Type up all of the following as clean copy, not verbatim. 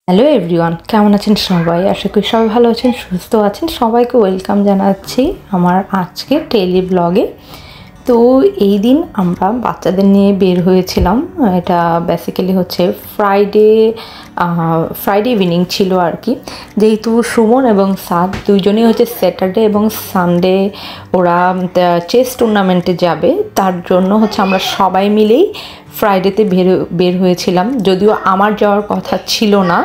Hello everyone, কেমন আছেন সবাই? আশা করি সবাই ভালো আছেন, সুস্থ আছেন। সবাইকে ওয়েলকাম জানাচ্ছি আমার আজকের ডেইলি ব্লগে। তো এই দিন আমরা বাচ্চাদের নিয়ে বের হয়েছিলাম। এটা বেসিক্যালি হচ্ছে ফ্রাইডে ইভিনিং ছিল আর কি। যেহেতু সুমন এবং সাদ দুইজনেই হচ্ছে স্যাটারডে এবং সানডে ওরা চেস টুর্নামেন্টে যাবে, তার জন্য হচ্ছে আমরা সবাই মিলেই ফ্রাইডেতে বের হয়েছিলাম। যদিও আমার যাওয়ার কথা ছিল না,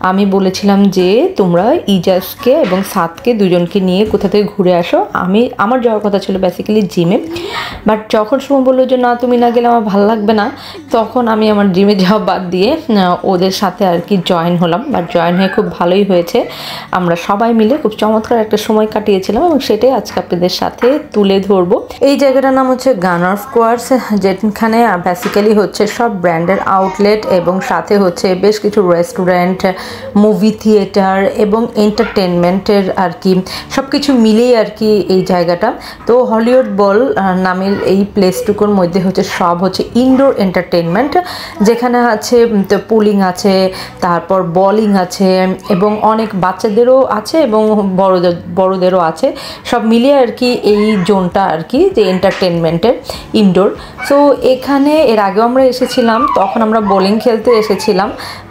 আমি বলেছিলাম যে তোমরা ইজাজকে এবং সাদকে দুজনকে নিয়ে কোথা থেকে ঘুরে আসো। আমার যাওয়ার কথা ছিল বেসিক্যালি জিমে, বাট যখন সুমন বললো যে না তুমি না গেলে আমার ভালো লাগবে না, তখন আমি আমার জিমে যাওয়া বাদ দিয়ে ওদের সাথে আর কি জয়েন হলাম। বাট জয়েন হয়ে খুব ভালোই হয়েছে, আমরা সবাই মিলে খুব চমৎকার একটা সময় কাটিয়েছিলাম এবং সেটাই আজকে আপনাদের সাথে তুলে ধরবো। এই জায়গাটার নাম হচ্ছে গানার্ভ কোয়ার্টস, যেখানে বেসিক্যালি হচ্ছে সব ব্র্যান্ডের আউটলেট এবং সাথে হচ্ছে বেশ কিছু রেস্টুরেন্ট, মুভি থিয়েটার এবং এন্টারটেনমেন্টের আর কি সব কিছু মিলেই আর কি এই জায়গাটা। তো হলিউড বল নামের এই প্লেসটুকুর মধ্যে হচ্ছে সব হচ্ছে ইনডোর এন্টারটেনমেন্ট, যেখানে আছে পুলিং আছে, তারপর বলিং আছে এবং অনেক বাচ্চাদেরও আছে এবং বড়দেরও আছে, সব মিলিয়ে আর কি এই জোনটা আর কি যে এন্টারটেনমেন্টের ইনডোর। সো এখানে এর আগেও আমরা এসেছিলাম, তখন আমরা বোলিং খেলতে এসেছিলাম,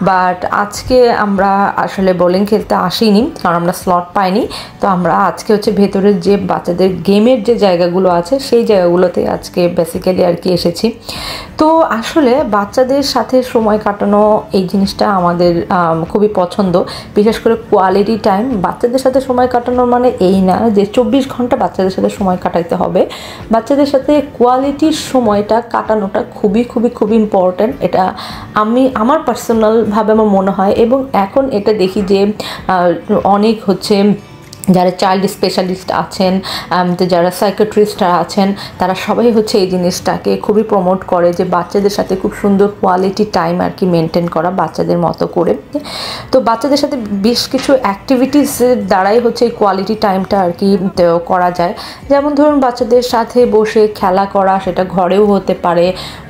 বাট আজকে আমরা আসলে বোলিং খেলতে আসিনি কারণ আমরা স্লট পাইনি। তো আমরা আজকে হচ্ছে ভেতরের যে বাচ্চাদের গেমের যে জায়গাগুলো আছে সেই জায়গাগুলোতে আজকে বেসিক্যালি আর কি এসেছি। তো আসলে বাচ্চাদের সাথে সময় কাটানো এই জিনিসটা আমাদের খুবই পছন্দ, বিশেষ করে কোয়ালিটি টাইম। বাচ্চাদের সাথে সময় কাটানো মানে এই না যে 24 ঘন্টা বাচ্চাদের সাথে সময় কাটাইতে হবে, বাচ্চাদের সাথে কোয়ালিটির সময়টা কাটানোটা খুবই খুবই খুবই ইম্পর্ট্যান্ট। এটা আমার পার্সোনালভাবে আমার মনে হয়, এবং এখন এটা দেখি যে অনেক হচ্ছে যারা চাইল্ড স্পেশালিস্ট আছেন, যারা সাইকিয়াট্রিস্টরা আছেন, তারা সবাই হচ্ছে এই জিনিসটাকে খুবই প্রমোট করে যে বাচ্চাদের সাথে খুব সুন্দর কোয়ালিটি টাইম আর কি মেনটেন করা বাচ্চাদের মতো করে। তো বাচ্চাদের সাথে বেশ কিছু অ্যাক্টিভিটিসের দ্বারাই হচ্ছে এই কোয়ালিটি টাইমটা আর কি করা যায়। যেমন ধরুন বাচ্চাদের সাথে বসে খেলা করা, সেটা ঘরেও হতে পারে,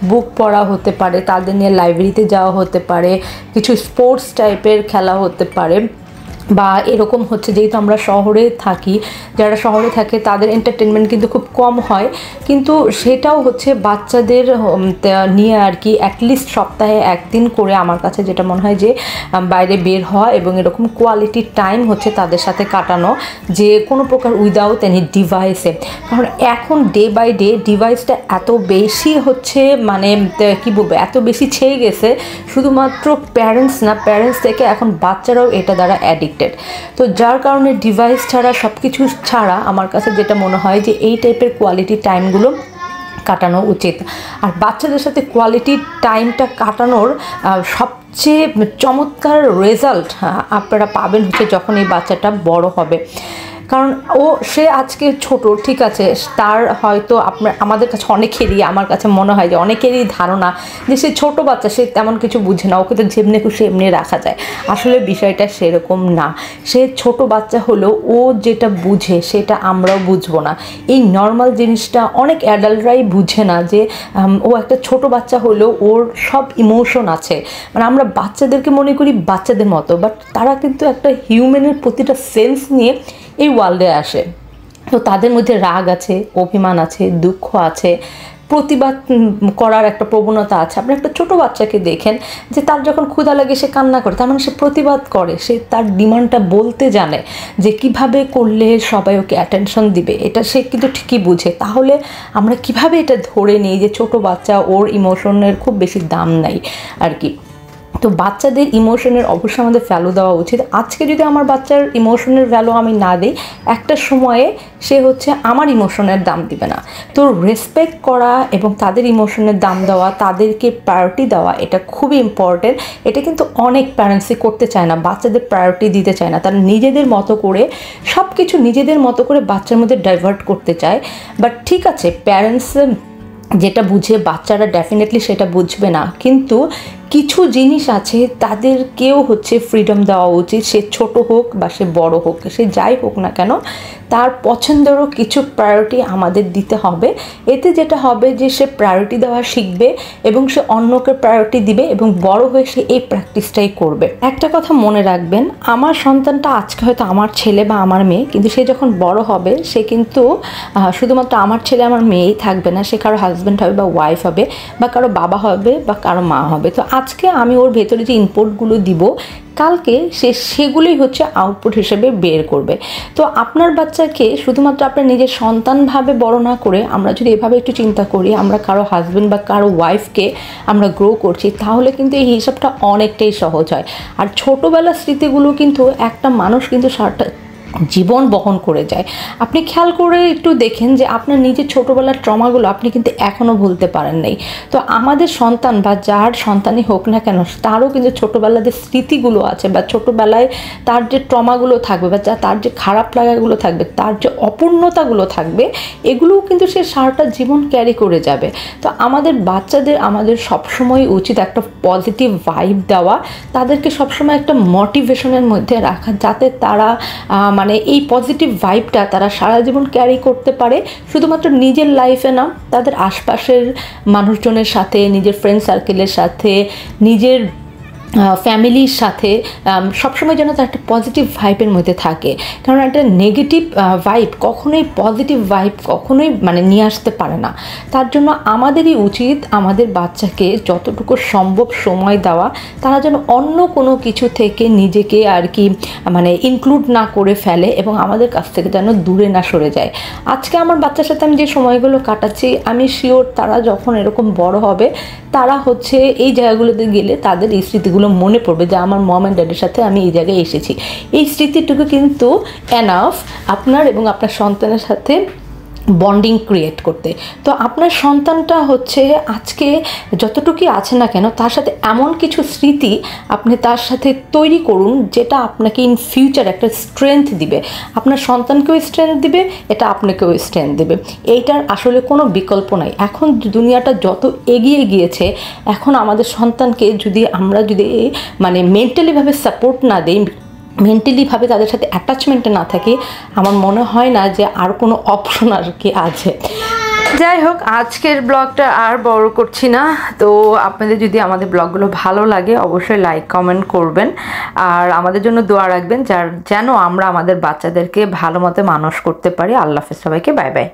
বুক পড়া হতে পারে, তাদের নিয়ে লাইব্রেরিতে যাওয়া হতে পারে, কিছু স্পোর্টস টাইপের খেলা হতে পারে, বা এরকম হচ্ছে যেহেতু আমরা শহরে থাকি, যারা শহরে থাকে তাদের এন্টারটেনমেন্ট কিন্তু খুব কম হয়, কিন্তু সেটাও হচ্ছে বাচ্চাদের নিয়ে আর কি অ্যাটলিস্ট সপ্তাহে একদিন করে আমার কাছে যেটা মনে হয় যে বাইরে বের হওয়া এবং এরকম কোয়ালিটি টাইম হচ্ছে তাদের সাথে কাটানো, যে কোনো প্রকার উইদাউট এনি ডিভাইসে। কারণ এখন ডে বাই ডে ডিভাইসটা এত বেশি হচ্ছে মানে কী বলবো এত বেশি ছেয়ে গেছে, শুধুমাত্র প্যারেন্টস না, প্যারেন্টস থেকে এখন বাচ্চারাও এটা দ্বারা অ্যাডিক্ট। তো যার কারণে ডিভাইস ছাড়া সব কিছু ছাড়া আমার কাছে যেটা মনে হয় যে এই টাইপের কোয়ালিটি টাইমগুলো কাটানো উচিত। আর বাচ্চাদের সাথে কোয়ালিটি টাইমটা কাটানোর সবচেয়ে চমৎকার রেজাল্ট আপনারা পাবেন হচ্ছে যখন এই বাচ্চাটা বড় হবে। কারণ সে আজকে ছোট, ঠিক আছে, তার হয়তো আমাদের কাছে অনেকেরই, আমার কাছে মনে হয় যে অনেকেরই ধারণা যে সে ছোট বাচ্চা, সে তেমন কিছু বুঝে না, ওকে তো যেমনি খুশি এমনি রাখা যায়। আসলে বিষয়টা সেরকম না। সে ছোট বাচ্চা হলেও ও যেটা বুঝে সেটা আমরাও বুঝবো না। এই নর্মাল জিনিসটা অনেক অ্যাডাল্টরাই বুঝে না, যে ও একটা ছোট বাচ্চা হলেও ওর সব ইমোশন আছে। মানে আমরা বাচ্চাদেরকে মনে করি বাচ্চাদের মতো, বাট তারা কিন্তু একটা হিউম্যানের প্রতিটা সেন্স নিয়ে এই ওয়ার্ল্ডে আসে। তো তাদের মধ্যে রাগ আছে, অভিমান আছে, দুঃখ আছে, প্রতিবাদ করার একটা প্রবণতা আছে। আপনি একটা ছোট বাচ্চাকে দেখেন যে তার যখন ক্ষুধা লাগে সে কান্না করে, তার মানে সে প্রতিবাদ করে, সে তার ডিমান্ডটা বলতে জানে যে কিভাবে করলে সবাই ওকে অ্যাটেনশন দিবে, এটা সে কিন্তু ঠিকই বুঝে। তাহলে আমরা কিভাবে এটা ধরে নিই যে ছোট বাচ্চা, ওর ইমোশনের খুব বেশি দাম নাই আর কি। তো বাচ্চাদের ইমোশনের অবশ্যই আমাদের ভ্যালু দেওয়া উচিত। আজকে যদি আমার বাচ্চার ইমোশনের ভ্যালু আমি না দিই, একটা সময়ে সে হচ্ছে আমার ইমোশনের দাম দিবে না। তো রেসপেক্ট করা এবং তাদের ইমোশনের দাম দেওয়া, তাদেরকে প্রায়োরিটি দেওয়া, এটা খুবই ইম্পর্টেন্ট। এটা কিন্তু অনেক প্যারেন্টসই করতে চায় না, বাচ্চাদের প্রায়োরিটি দিতে চায় না। তারা নিজেদের মতো করে সব কিছু নিজেদের মতো করে বাচ্চার মধ্যে ডাইভার্ট করতে চায়। বাট ঠিক আছে, প্যারেন্টস যেটা বুঝে বাচ্চারা ডেফিনেটলি সেটা বুঝবে না, কিন্তু কিছু জিনিস আছে তাদেরকেও হচ্ছে ফ্রিডম দেওয়া উচিত, সে ছোট হোক বা সে বড় হোক, সে যাই হোক না কেন তার পছন্দেরও কিছু প্রায়োরিটি আমাদের দিতে হবে। এতে যেটা হবে যে সে প্রায়োরিটি দেওয়া শিখবে এবং সে অন্যকে প্রায়োরিটি দিবে এবং বড় হয়ে সে এই প্র্যাকটিসটাই করবে। একটা কথা মনে রাখবেন, আমার সন্তানটা আজকে হয়তো আমার ছেলে বা আমার মেয়ে, কিন্তু সে যখন বড় হবে সে কিন্তু শুধুমাত্র আমার ছেলে আমার মেয়েই থাকবে না, সে কারো হাজব্যান্ড হবে বা ওয়াইফ হবে বা কারো বাবা হবে বা কারো মা হবে। তো আজকে আমি ওর ভেতরে যে ইনপুটগুলো দিব কালকে সে সেগুলোই হচ্ছে আউটপুট হিসেবে বের করবে। তো আপনার বাচ্চাকে শুধুমাত্র আপনার নিজের সন্তানভাবে বড় না করে আমরা যদি এভাবে একটু চিন্তা করি, আমরা কারো হাজব্যান্ড বা কারো ওয়াইফকে আমরা গ্রো করছি, তাহলে কিন্তু এই হিসাবটা অনেকটাই সহজ হয়। আর ছোটোবেলার স্মৃতিগুলো কিন্তু একটা মানুষ কিন্তু সারাটা জীবন বহন করে যায়। আপনি খেয়াল করে একটু দেখেন যে আপনার নিজের ছোটোবেলার ট্রমাগুলো আপনি কিন্তু এখনও ভুলতে পারেন নাই। তো আমাদের সন্তান বা যার সন্তানই হোক না কেন তারও কিন্তু ছোটোবেলার যে স্মৃতিগুলো আছে বা ছোটোবেলায় তার যে ট্রমাগুলো থাকবে বা তার যে খারাপ লাগাগুলো থাকবে, তার যে অপূর্ণতাগুলো থাকবে, এগুলোও কিন্তু সে সারাটা জীবন ক্যারি করে যাবে। তো আমাদের বাচ্চাদের আমাদের সবসময় উচিত একটা পজিটিভ ভাইব দেওয়া, তাদেরকে সবসময় একটা মোটিভেশনের মধ্যে রাখা, যাতে তারা মানে এই পজিটিভ ভাইবটা তারা সারা জীবন ক্যারি করতে পারে, শুধুমাত্র নিজের লাইফে না, তাদের আশপাশের মানুষজনের সাথে, নিজের ফ্রেন্ড সার্কেলের সাথে, নিজের ফ্যামিলির সাথে সবসময় যেন তার একটা পজিটিভ ভাইবের মধ্যে থাকে। কারণ একটা নেগেটিভ ভাইব কখনোই পজিটিভ ভাইব কখনোই মানে নিয়ে আসতে পারে না। তার জন্য আমাদেরই উচিত আমাদের বাচ্চাকে যতটুকু সম্ভব সময় দেওয়া, তারা যেন অন্য কোনো কিছু থেকে নিজেকে আর কি মানে ইনক্লুড না করে ফেলে এবং আমাদের কাছ থেকে যেন দূরে না সরে যায়। আজকে আমার বাচ্চার সাথে আমি যে সময়গুলো কাটাচ্ছি, আমি শিওর তারা যখন এরকম বড় হবে তারা হচ্ছে এই জায়গাগুলোতে গেলে তাদের এই স্মৃতিগুলো মনে পড়বে যে আমার মম অ্যান্ড ড্যাডির সাথে আমি এই জায়গায় এসেছি। এই স্মৃতিটুকু কিন্তু এনাফ আপনার এবং আপনার সন্তানের সাথে বন্ডিং ক্রিয়েট করতে। তো আপনার সন্তানটা হচ্ছে আজকে যতটুকুই আছে না কেন তার সাথে এমন কিছু স্মৃতি আপনি তার সাথে তৈরি করুন যেটা আপনাকে ইন ফিউচার একটা স্ট্রেংথ দিবে, আপনার সন্তানকেও স্ট্রেংথ দিবে, এটা আপনাকেও স্ট্রেংথ দেবে। এইটার আসলে কোনো বিকল্প নাই। এখন দুনিয়াটা যত এগিয়ে গিয়েছে, এখন আমাদের সন্তানকে আমরা যদি মানে মেন্টালিভাবে সাপোর্ট না দিই, মেন্টালিভাবে তাদের সাথে অ্যাটাচমেন্টে না থাকি, আমার মনে হয় না যে আর কোনো অপশন আর কি আছে। যাই হোক, আজকের ব্লগটা আর বড় করছি না। তো আপনাদের যদি আমাদের ব্লগগুলো ভালো লাগে অবশ্যই লাইক কমেন্ট করবেন আর আমাদের জন্য দোয়া রাখবেন যেন আমরা আমাদের বাচ্চাদেরকে ভালো মতো মানুষ করতে পারি। আল্লাহ হাফেজ, সবাইকে বাই বাই।